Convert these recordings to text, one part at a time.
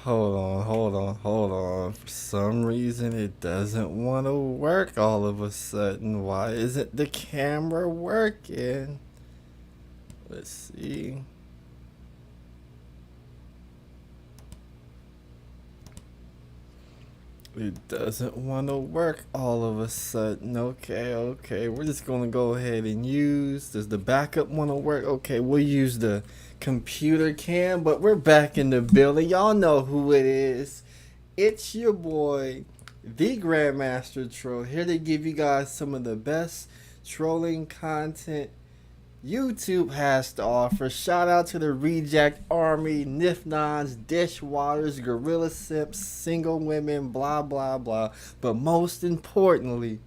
Hold on. For some reason, it doesn't want to work all of a sudden. Why isn't the camera working? Let's see. It doesn't want to work all of a sudden. Okay. We're just going to go ahead and use. Does the backup want to work? Okay, we'll use the computer cam, but we're back in the building. Y'all know who it is. It's your boy, the Grandmaster Troll, here to give you guys some of the best trolling content YouTube has to offer. Shout out to the Reject Army, Nifnons, Dishwaters, Gorilla Simps, Single Women, blah blah blah. But most importantly,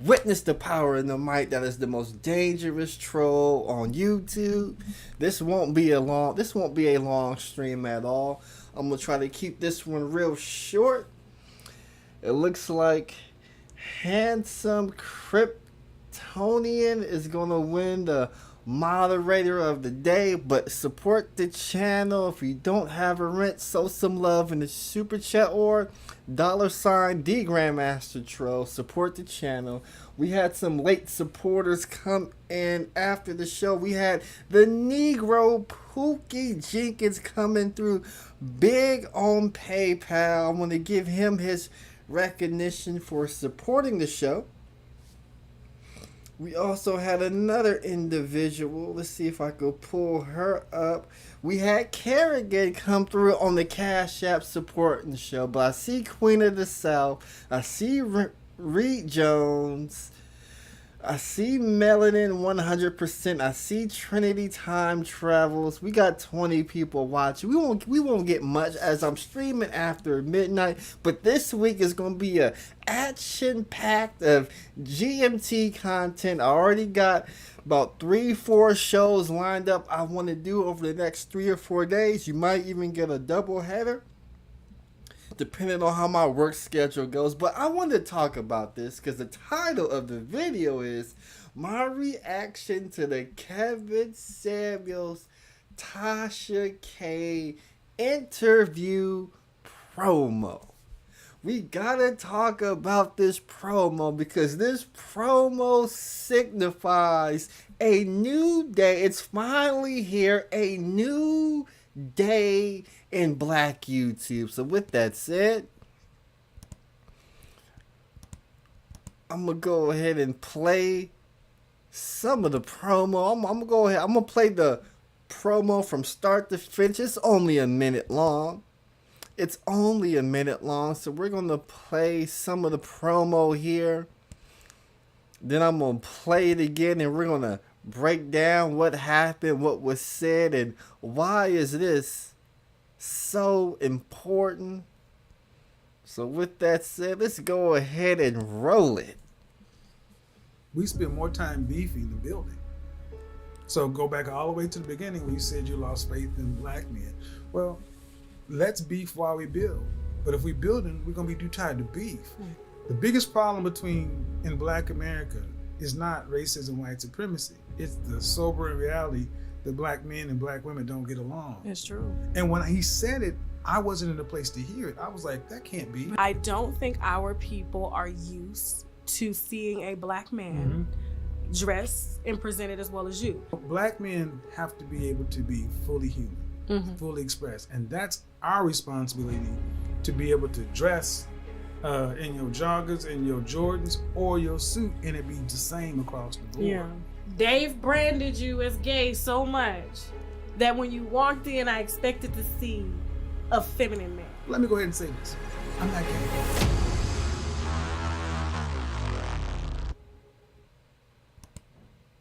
witness the power in the mic that is the most dangerous troll on YouTube. This won't be a long stream at all. I'm gonna try to keep this one real short. It looks like Handsome Kryptonian is gonna win the moderator of the day, but support the channel. If you don't have a rent, sow some love in the super chat or $ the Grandmaster Troll. Support the channel. We had some late supporters come in after the show. We had the Negro Pookie Jenkins coming through big on PayPal. I want to give him his recognition for supporting the show. We also had another individual. Let's see if I could pull her up. We had Kerrigan come through on the Cash App supporting the show. But I see Queen of the South. I see Reed Jones. I see Melanin 100%. I see Trinity Time Travels. We got 20 people watching. We won't get much as I'm streaming after midnight. But this week is going to be a action-packed of GMT content. I already got about 3-4 shows lined up I want to do over the next 3 or 4 days. You might even get a double header, depending on how my work schedule goes. But I want to talk about this because the title of the video is my reaction to the Kevin Samuels Tasha K interview promo. We gotta talk about this promo because this promo signifies a new day. It's finally here, a new day in Black YouTube. So with that said, I'm gonna go ahead and play some of the promo. I'm gonna play the promo from start to finish. It's only a minute long. So we're gonna play some of the promo here. Then I'm gonna play it again, and we're gonna break down what happened, what was said, and why is this so important. So with that said, let's go ahead and roll it. We spend more time beefing than building. So go back all the way to the beginning when you said you lost faith in black men. Well, let's beef while we build. But if we building, we're gonna be too tired to beef. The biggest problem in Black America is not racism, white supremacy. It's the sobering reality that black men and black women don't get along. It's true. And when he said it, I wasn't in a place to hear it. I was like, that can't be. I don't think our people are used to seeing a black man dressed and presented as well as you. Black men have to be able to be fully human, fully expressed. And that's our responsibility, to be able to dress in your joggers, in your Jordans, or your suit, and it be the same across the board. Yeah. Dave branded you as gay so much that when you walked in, I expected to see a feminine man. Let me go ahead and say this. I'm not gay.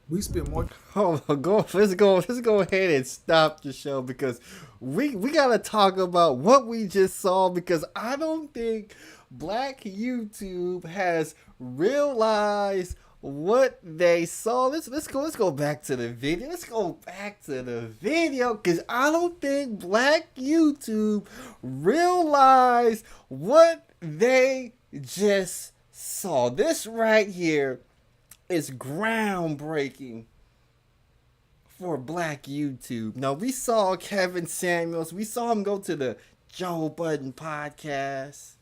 We spend more. Let's go ahead and stop the show because we gotta talk about what we just saw, because I don't think Black YouTube has realized what they saw. Let's go back to the video. Because I don't think Black YouTube realized what they just saw. This right here is groundbreaking for Black YouTube. Now, we saw Kevin Samuels. We saw him go to the Joe Budden podcast,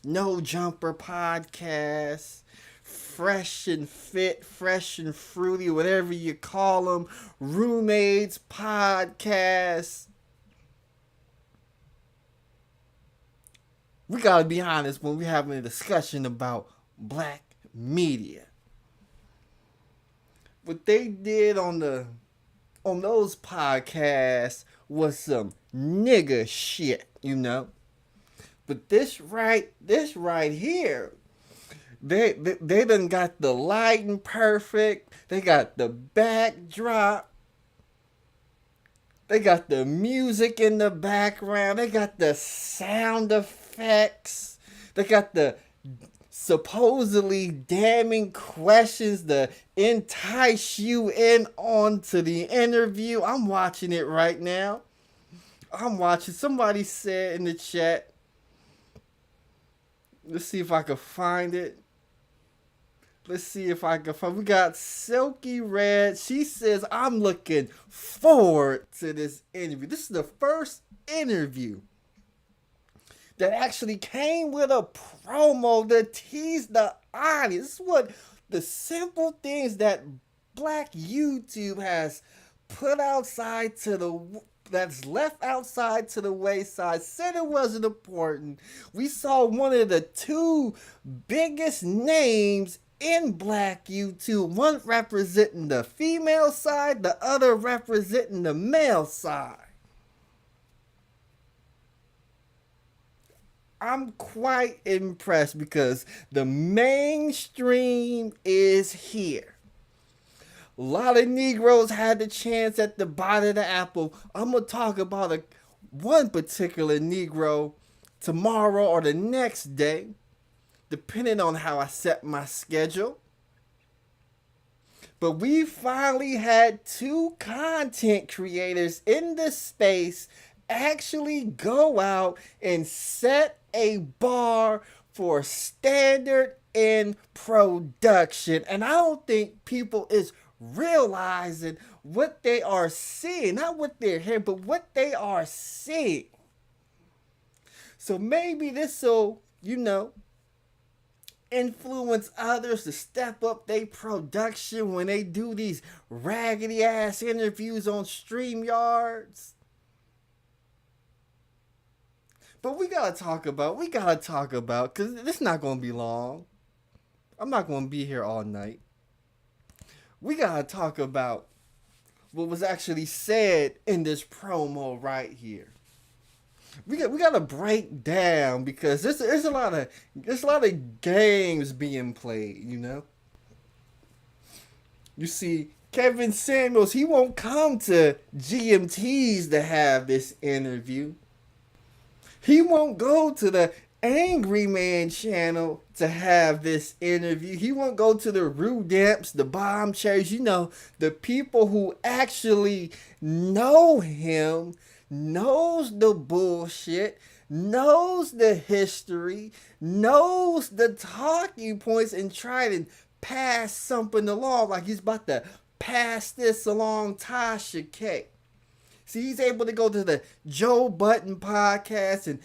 No Jumper podcast, Fresh and Fit, Fresh and Fruity, whatever you call them, Roommates podcast. We gotta be honest when we're having a discussion about black media. What they did on those podcasts was some nigga shit, you know. But this right here, they done got the lighting perfect. They got the backdrop. They got the music in the background. They got the sound effects. They got the supposedly damning questions to entice you in onto the interview. I'm watching it right now. I'm watching. Somebody said in the chat. Let's see if I can find it. Let's see if I can find. We got Silky Red. She says, I'm looking forward to this interview. This is the first interview that actually came with a promo to tease the audience. This is what the simple things that Black YouTube has put outside to the, that's left outside to the wayside, said it wasn't important. We saw one of the two biggest names in Black YouTube, one representing the female side, the other representing the male side. I'm quite impressed because the mainstream is here. A lot of Negroes had the chance at the bite of the apple. I'm going to talk about one particular Negro tomorrow or the next day, depending on how I set my schedule. But we finally had two content creators in this space actually go out and set a bar for standard in production. And I don't think people is realizing what they are seeing. Not what they're hearing, but what they are seeing. So maybe this will, influence others to step up their production when they do these raggedy ass interviews on StreamYards. But we gotta talk about, because this not gonna be long. I'm not gonna be here all night. We gotta talk about what was actually said in this promo right here. We gotta break down because there's a lot of games being played, You see, Kevin Samuels, he won't come to GMTs to have this interview. He won't go to the Angry Man channel to have this interview. He won't go to the Rudamps, the Bomb Cherries, the people who actually know him, knows the bullshit, knows the history, knows the talking points, and try to pass something along like he's about to pass this along Tasha K. See, he's able to go to the Joe Budden podcast and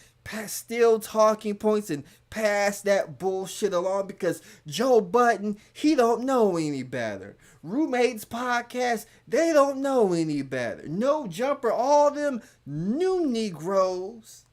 steal talking points and pass that bullshit along because Joe Budden, he don't know any better. Roommates podcast, they don't know any better. No Jumper, all them new Negroes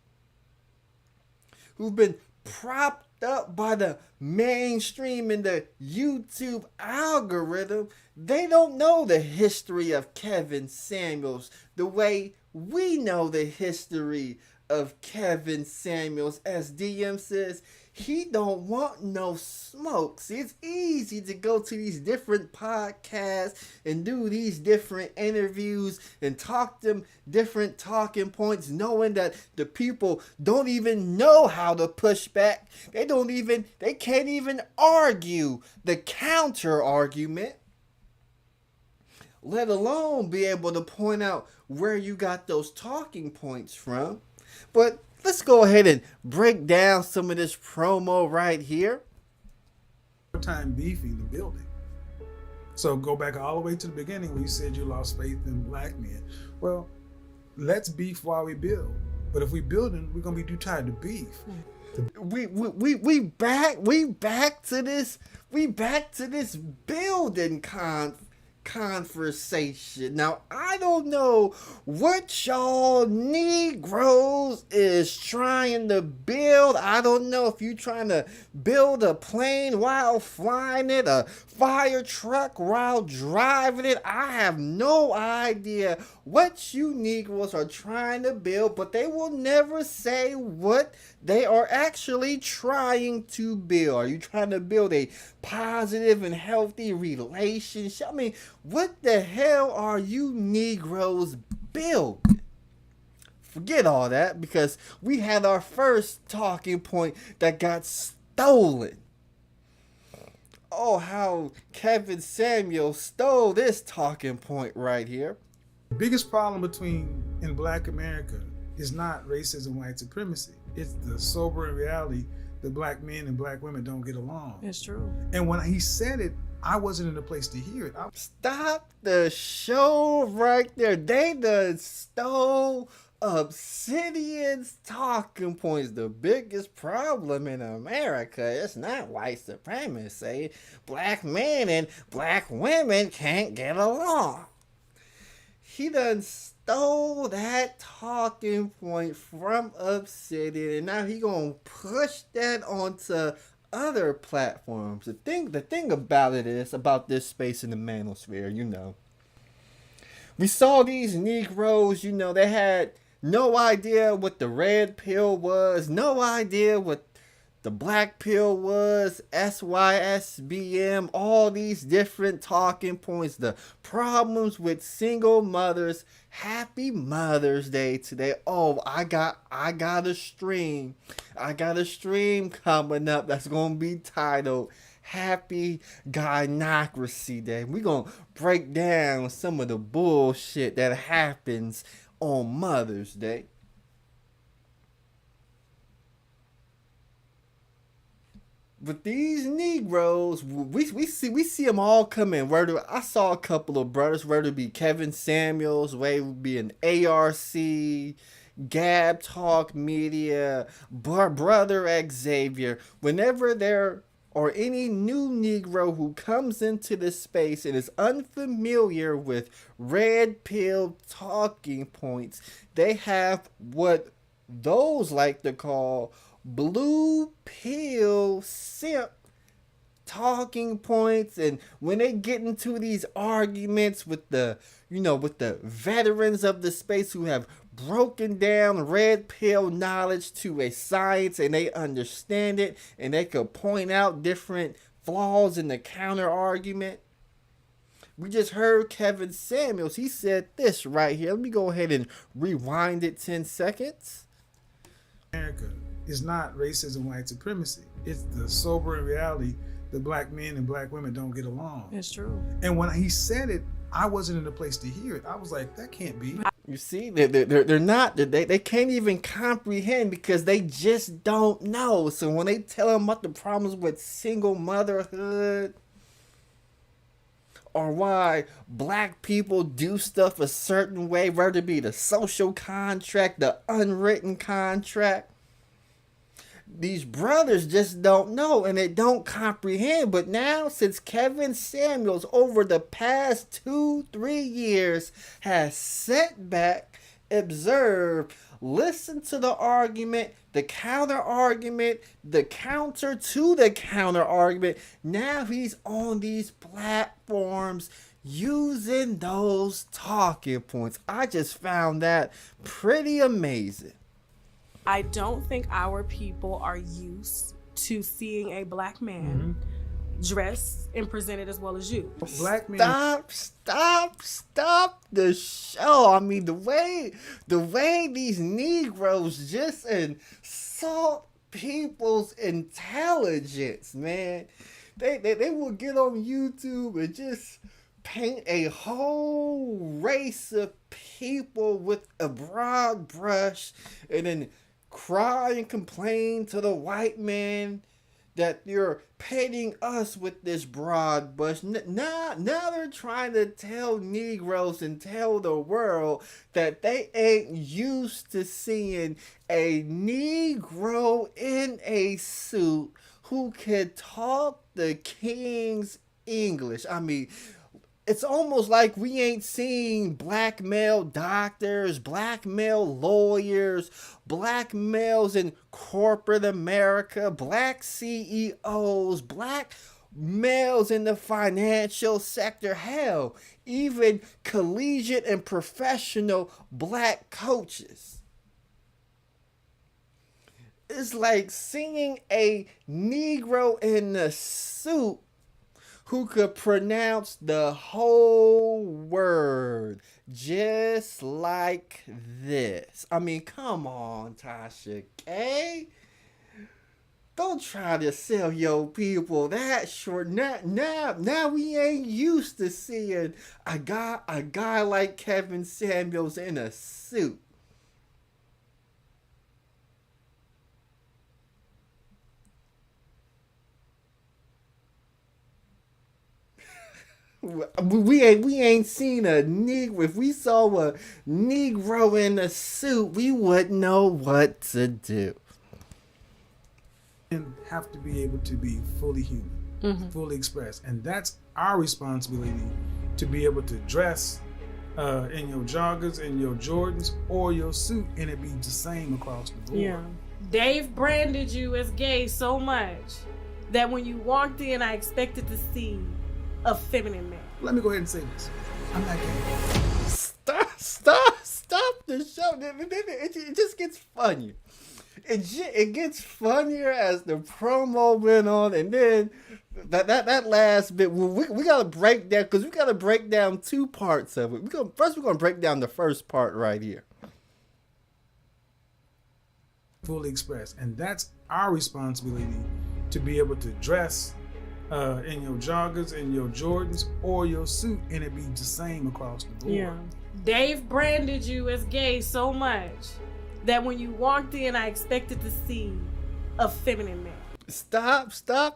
who've been propped up by the mainstream and the YouTube algorithm, they don't know the history of Kevin Samuels the way we know the history of Kevin Samuels. As DM says, he don't want no smoke. See, it's easy to go to these different podcasts and do these different interviews and talk them different talking points, knowing that the people don't even know how to push back. They can't even argue the counter argument, let alone be able to point out where you got those talking points from. But let's go ahead and break down some of this promo right here. Time beefing the building. So go back all the way to the beginning when you said you lost faith in black men. Well, let's beef while we build. But if we building, we're gonna be too tired to beef. We back to this building conversation. Now I don't know what y'all Negroes is trying to build. I don't know if you trying to build a plane while flying it, a fire truck while driving it. I have no idea what you Negroes are trying to build, but they will never say what they are actually trying to build. Are you trying to build a positive and healthy relationship? I mean, what the hell are you Negroes building? Forget all that, because we had our first talking point that got stolen. Oh, how Kevin Samuel stole this talking point right here. The biggest problem in black America is not racism, white supremacy. It's the sobering reality that black men and black women don't get along. It's true. And when he said it, I wasn't in a place to hear it. Stop the show right there. They done stole Obsidian's talking points. The biggest problem in America is not white supremacy. Black men and black women can't get along. He done stole that talking point from Obsidian, and now he gonna push that onto other platforms. The thing about it is, about this space in the manosphere, we saw these Negroes, they had no idea what the red pill was, no idea what the black pill was, SYSBM, all these different talking points, the problems with single mothers. Happy Mother's Day today. Oh, I got a stream. I got a stream coming up that's going to be titled Happy Gynocracy Day. We're going to break down some of the bullshit that happens on Mother's Day. But these Negroes, we see them all coming. I saw a couple of brothers, whether it be Kevin Samuels, whether it be an ARC, Gab Talk Media, Brother Xavier. Whenever there or any new Negro who comes into this space and is unfamiliar with red pill talking points, they have what those like to call blue pill simp talking points. And when they get into these arguments with the veterans of the space who have broken down red pill knowledge to a science, and they understand it, and they could point out different flaws in the counter argument. We just heard Kevin Samuels. He said this right here. Let me go ahead and rewind it 10 seconds. America is not racism, white supremacy. It's the sobering reality that black men and black women don't get along. It's true. And when he said it, I wasn't in a place to hear it. I was like, that can't be. You see, they're not. They can't even comprehend because they just don't know. So when they tell them about the problems with single motherhood, or why black people do stuff a certain way, whether it be the social contract, the unwritten contract, these brothers just don't know and they don't comprehend. But now, since Kevin Samuels over the past 2-3 years has sat back, observed, listened to the argument, the counter argument, the counter to the counter argument, now he's on these platforms using those talking points. I just found that pretty amazing. I don't think our people are used to seeing a black man dressed and presented as well as you. Black men. Stop the show. I mean, the way these Negroes just insult people's intelligence, man. They will get on YouTube and just paint a whole race of people with a broad brush and then cry and complain to the white man that you're painting us with this broad brush. Now they're trying to tell Negroes and tell the world that they ain't used to seeing a Negro in a suit who can talk the king's English. I mean, it's almost like we ain't seen black male doctors, black male lawyers, black males in corporate America, black CEOs, black males in the financial sector, hell, even collegiate and professional black coaches. It's like seeing a Negro in a suit who could pronounce the whole word just like this. I mean, come on, Tasha K. Don't try to sell your people that short. Now we ain't used to seeing a guy like Kevin Samuels in a suit. We ain't seen a Negro. If we saw a Negro in a suit, we wouldn't know what to do. And have to be able to be fully human, fully expressed, and that's our responsibility to be able to dress in your joggers, in your Jordans, or your suit, and it be the same across the board. Yeah. Dave branded you as gay so much that when you walked in, I expected to see a feminine man. Let me go ahead and say this. I'm not gay. Stop the show. It just gets funnier. It gets funnier as the promo went on, and then that last bit, we gotta break down, because we gotta break down two parts of it. We're gonna break down the first part right here. Fully expressed, and that's our responsibility to be able to dress in your joggers, in your Jordans, or your suit, and it be the same across the board. Yeah. Dave branded you as gay so much that when you walked in, I expected to see a feminine man. Stop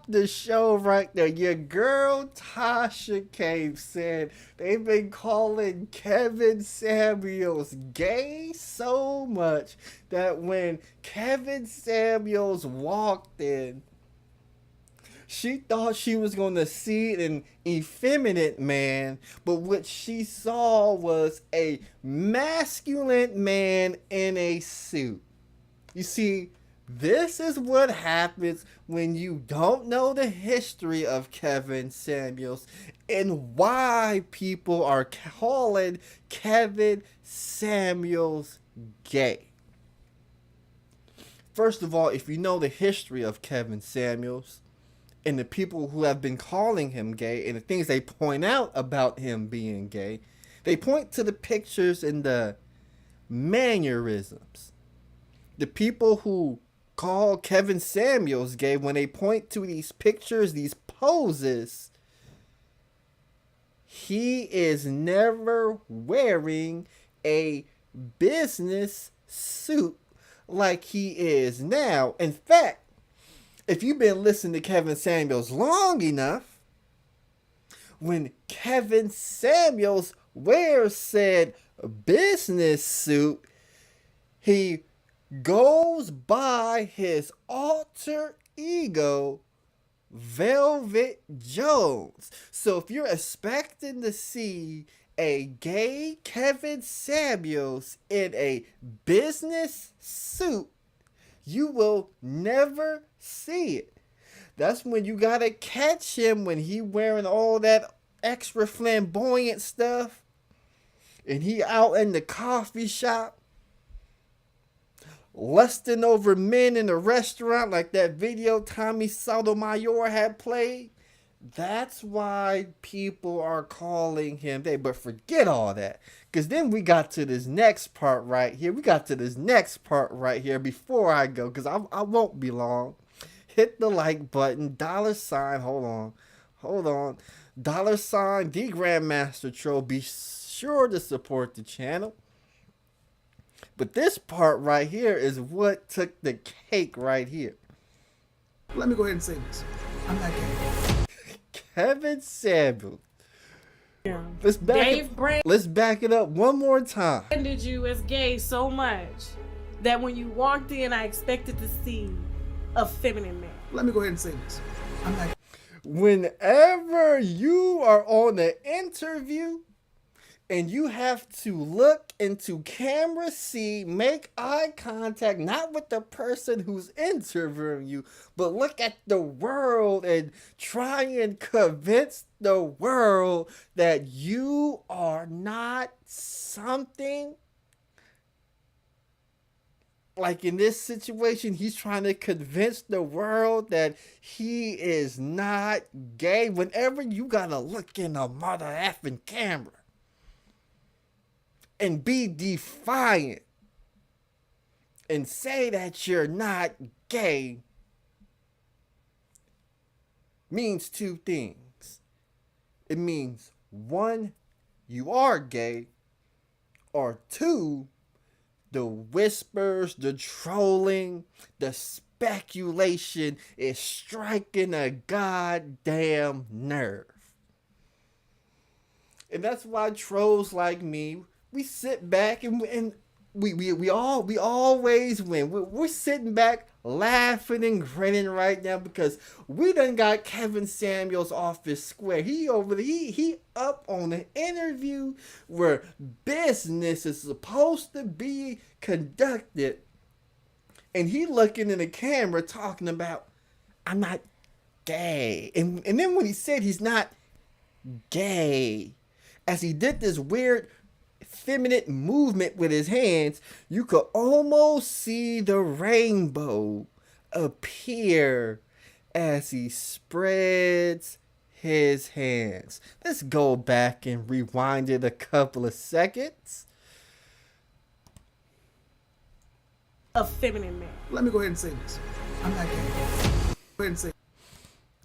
the show right there. Your girl Tasha K said they've been calling Kevin Samuels gay so much that when Kevin Samuels walked in, she thought she was going to see an effeminate man, but what she saw was a masculine man in a suit. You see, this is what happens when you don't know the history of Kevin Samuels and why people are calling Kevin Samuels gay. First of all, if you know the history of Kevin Samuels, and the people who have been calling him gay and the things they point out about him being gay, they point to the pictures and the mannerisms. The people who call Kevin Samuels gay, when they point to these pictures, these poses, he is never wearing a business suit like he is now. In fact, if you've been listening to Kevin Samuels long enough, when Kevin Samuels wears said business suit, he goes by his alter ego, Velvet Jones. So if you're expecting to see a gay Kevin Samuels in a business suit, you will never see it. That's when you gotta catch him when he wearing all that extra flamboyant stuff and he out in the coffee shop lusting over men in a restaurant like that video Tommy Sotomayor had played. That's why people are calling him gay. But forget all that, because then we got to this next part right here. Before I go, because I won't be long. Hit the like button, $, hold on, $, the Grandmaster Troll. Be sure to support the channel. But this part right here is what took the cake right here. Let me go ahead and say this. I'm not gay. Kevin Samuels. Yeah. Let's back it up one more time. Branded you as gay so much that when you walked in, I expected to see a feminine man. Let me go ahead and say this. I'm not gay. Whenever you are on an interview and you have to look into camera, see, make eye contact, not with the person who's interviewing you, but look at the world and try and convince the world that you are not something. Like in this situation, he's trying to convince the world that he is not gay. Whenever you gotta look in a mother effing camera and be defiant and say that you're not gay, means two things. It means, one, you are gay, or two, the whispers, the trolling, the speculation is striking a goddamn nerve. And that's why trolls like me, we sit back and we always win. We're sitting back laughing and grinning right now because we done got Kevin Samuels off his square. He up on an interview where business is supposed to be conducted, and he looking in the camera talking about, I'm not gay. And then when he said he's not gay, as he did this weird feminine movement with his hands, you could almost see the rainbow appear as he spreads his hands. Let's go back and rewind it a couple of seconds. A feminine man. Let me go ahead and say this. I'm not gay. Go ahead and say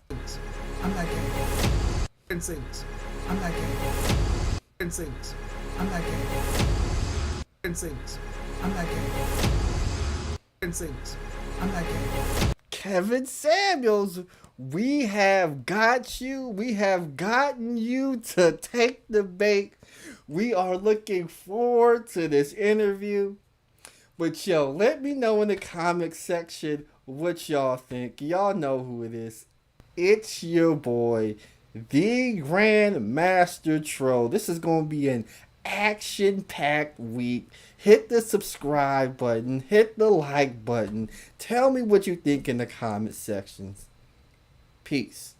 this. I'm not gay. Go ahead and say this. I'm not gay. Go ahead and say this. I'm not gay. Go ahead and say this. I'm not gay. Go ahead and say this. I'm not gay. Kevin Samuels, we have got you. We have gotten you to take the bait. We are looking forward to this interview. But yo, let me know in the comment section what y'all think. Y'all know who it is. It's your boy, the Grandmaster Troll. This is going to be an action-packed week. Hit the subscribe button. Hit the like button. Tell me what you think in the comment sections. Peace.